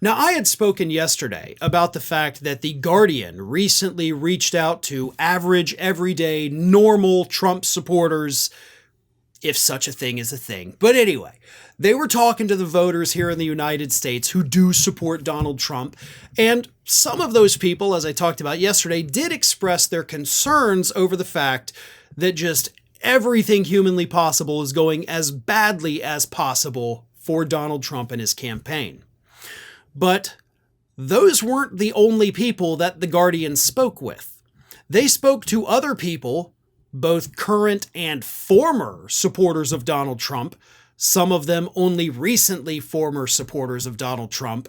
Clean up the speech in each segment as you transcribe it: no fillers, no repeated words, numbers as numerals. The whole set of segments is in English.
Now, I had spoken yesterday about the fact that The Guardian recently reached out to average, everyday, normal Trump supporters, if such a thing is a thing. But anyway, they were talking to the voters here in the United States who do support Donald Trump. And some of those people, as I talked about yesterday, did express their concerns over the fact that just everything humanly possible is going as badly as possible for Donald Trump and his campaign. But those weren't the only people that The Guardian spoke with. They spoke to other people, both current and former supporters of Donald Trump, some of them only recently former supporters of Donald Trump,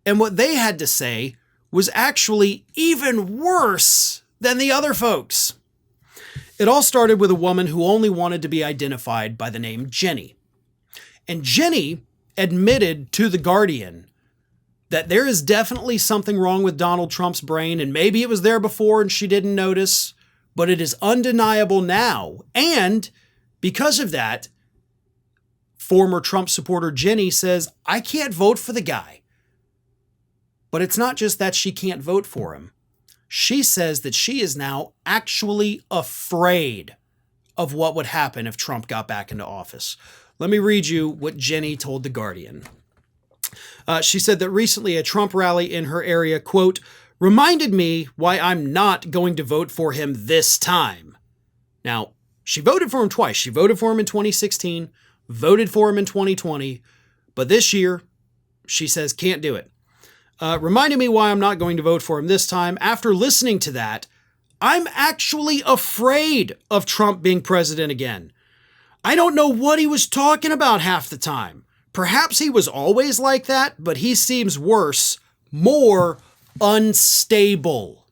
and what they had to say was actually even worse than the other folks. It all started with a woman who only wanted to be identified by the name Jenny. And Jenny admitted to The Guardian that there is definitely something wrong with Donald Trump's brain, and maybe it was there before and she didn't notice, but it is undeniable now. And because of that, former Trump supporter Jenny says, I can't vote for the guy. But it's not just that she can't vote for him. She says that she is now actually afraid of what would happen if Trump got back into office. Let me read you what Jenny told The Guardian. She said that recently a Trump rally in her area, quote, reminded me why I'm not going to vote for him this time. Now, she voted for him twice. She voted for him in 2016, voted for him in 2020, but this year, she says, can't do it. Reminded me why I'm not going to vote for him this time. After listening to that, I'm actually afraid of Trump being president again. I don't know what he was talking about half the time. Perhaps he was always like that, but he seems worse, more unstable.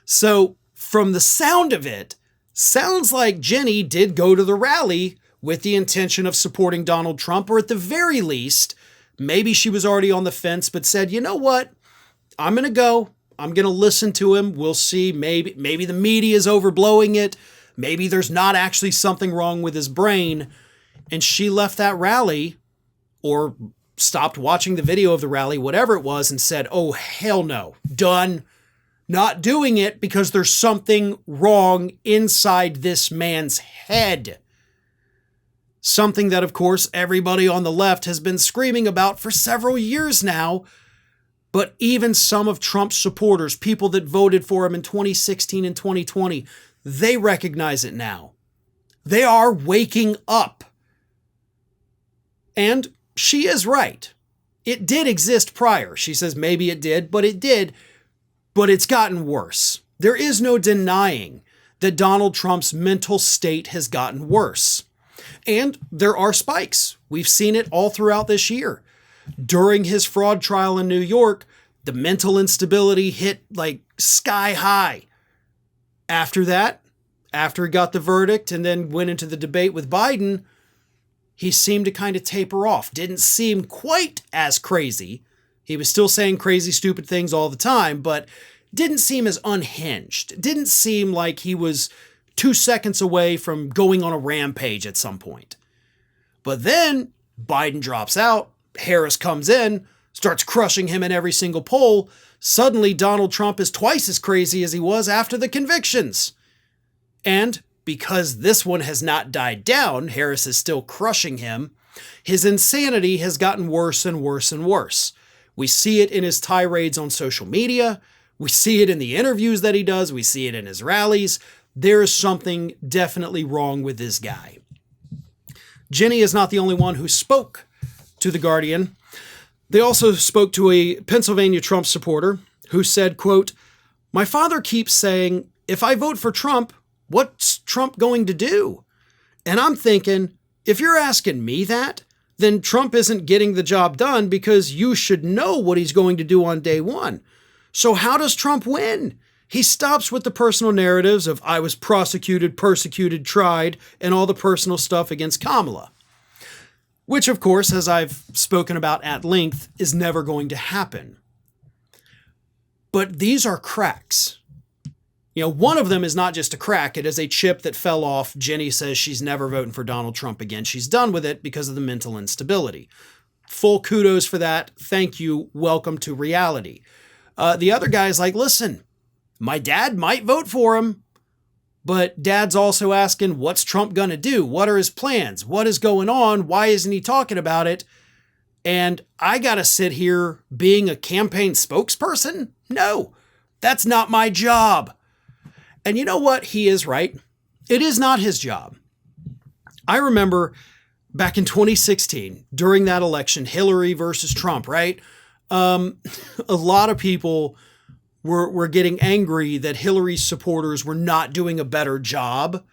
So, from the sound of it, sounds like Jenny did go to the rally with the intention of supporting Donald Trump, or at the very least, maybe she was already on the fence, but said, you know what? I'm going to go. I'm going to listen to him. We'll see. Maybe the media is overblowing it. Maybe there's not actually something wrong with his brain. And she left that rally, or stopped watching the video of the rally, whatever it was, and said, oh, hell no, done. Not doing it because there's something wrong inside this man's head. Something that, of course, everybody on the left has been screaming about for several years now. But even some of Trump's supporters, people that voted for him in 2016 and 2020, they recognize it now. They are waking up. And she is right. It did exist prior. She says maybe it did, but it did. But it's gotten worse. There is no denying that Donald Trump's mental state has gotten worse. And there are spikes. We've seen it all throughout this year. During his fraud trial in New York, the mental instability hit like sky high. After that, after he got the verdict and then went into the debate with Biden, he seemed to kind of taper off. Didn't seem quite as crazy. He was still saying crazy, stupid things all the time, but didn't seem as unhinged. Didn't seem like he was 2 seconds away from going on a rampage at some point. But then Biden drops out, Harris comes in, starts crushing him in every single poll. Suddenly Donald Trump is twice as crazy as he was after the convictions. And because this one has not died down, Harris is still crushing him, his insanity has gotten worse and worse and worse. We see it in his tirades on social media. We see it in the interviews that he does. We see it in his rallies. There is something definitely wrong with this guy. Jenny is not the only one who spoke to The Guardian. They also spoke to a Pennsylvania Trump supporter who said, quote, my father keeps saying, if I vote for Trump, what's Trump going to do? And I'm thinking, if you're asking me that, then Trump isn't getting the job done because you should know what he's going to do on day one. So how does Trump win? He stops with the personal narratives of I was prosecuted, persecuted, tried, and all the personal stuff against Kamala. Which, of course, as I've spoken about at length, is never going to happen. But these are cracks. You know, one of them is not just a crack. It is a chip that fell off. Jenny says she's never voting for Donald Trump again. She's done with it because of the mental instability. Full kudos for that. Thank you. Welcome to reality. The other guy's like, listen, my dad might vote for him, but dad's also asking, what's Trump going to do? What are his plans? What is going on? Why isn't he talking about it? And I got to sit here being a campaign spokesperson? No, that's not my job. And you know what? He is right. It is not his job. I remember back in 2016, during that election, Hillary versus Trump, right? A lot of people were getting angry that Hillary's supporters were not doing a better job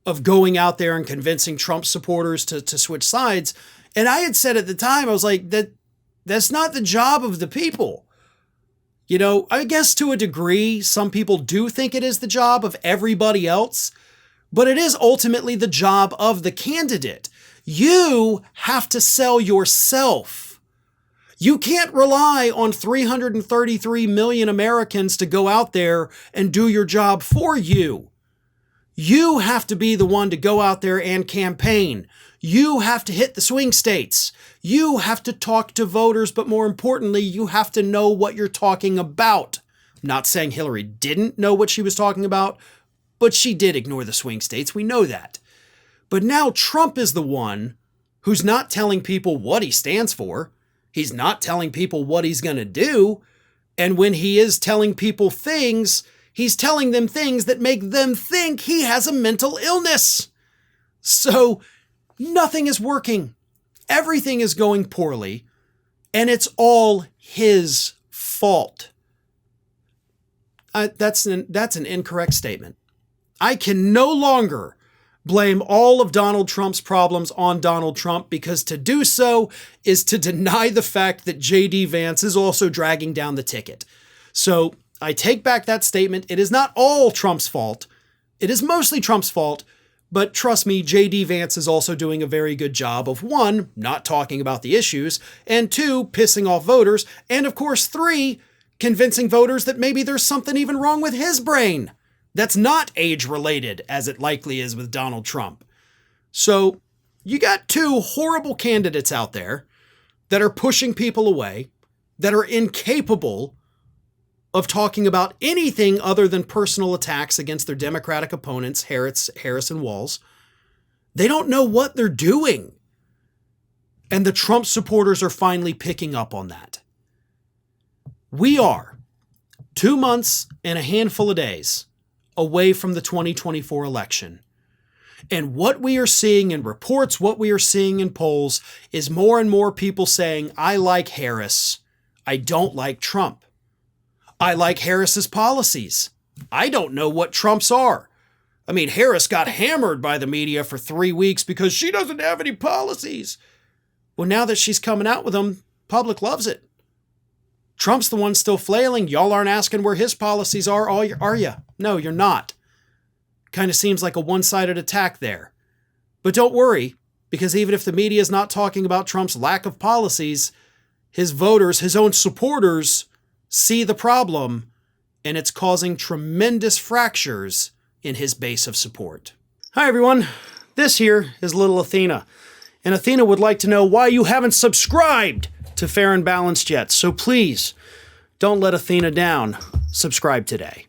of going out there and convincing Trump supporters to switch sides. And I had said at the time, I was like, that's not the job of the people. You know, I guess to a degree, some people do think it is the job of everybody else, but it is ultimately the job of the candidate. You have to sell yourself. You can't rely on 333 million Americans to go out there and do your job for you. You have to be the one to go out there and campaign. You have to hit the swing states. You have to talk to voters, but more importantly, you have to know what you're talking about. I'm not saying Hillary didn't know what she was talking about, but she did ignore the swing states. We know that. But now Trump is the one who's not telling people what he stands for. He's not telling people what he's going to do. And when he is telling people things, he's telling them things that make them think he has a mental illness. So nothing is working. Everything is going poorly, and it's all his fault. That's an incorrect statement. I can no longer blame all of Donald Trump's problems on Donald Trump, because to do so is to deny the fact that J.D. Vance is also dragging down the ticket. So I take back that statement. It is not all Trump's fault. It is mostly Trump's fault. But trust me, J.D. Vance is also doing a very good job of, one, not talking about the issues, and two, pissing off voters, and of course, three, convincing voters that maybe there's something even wrong with his brain that's not age-related, as it likely is with Donald Trump. So you got two horrible candidates out there that are pushing people away, that are incapable of talking about anything other than personal attacks against their Democratic opponents, Harris and Walz. They don't know what they're doing. And the Trump supporters are finally picking up on that. We are 2 months and a handful of days away from the 2024 election. And what we are seeing in reports, what we are seeing in polls, is more and more people saying, I like Harris. I don't like Trump. I like Harris's policies. I don't know what Trump's are. I mean, Harris got hammered by the media for 3 weeks because she doesn't have any policies. Well, now that she's coming out with them, public loves it. Trump's the one still flailing. Y'all aren't asking where his policies are you? No, you're not. Kind of seems like a one-sided attack there. But don't worry, because even if the media is not talking about Trump's lack of policies, his voters, his own supporters, see the problem, and it's causing tremendous fractures in his base of support. Hi, everyone. This here is little Athena. And Athena would like to know why you haven't subscribed to Fair and Balanced yet. So please, don't let Athena down. Subscribe today.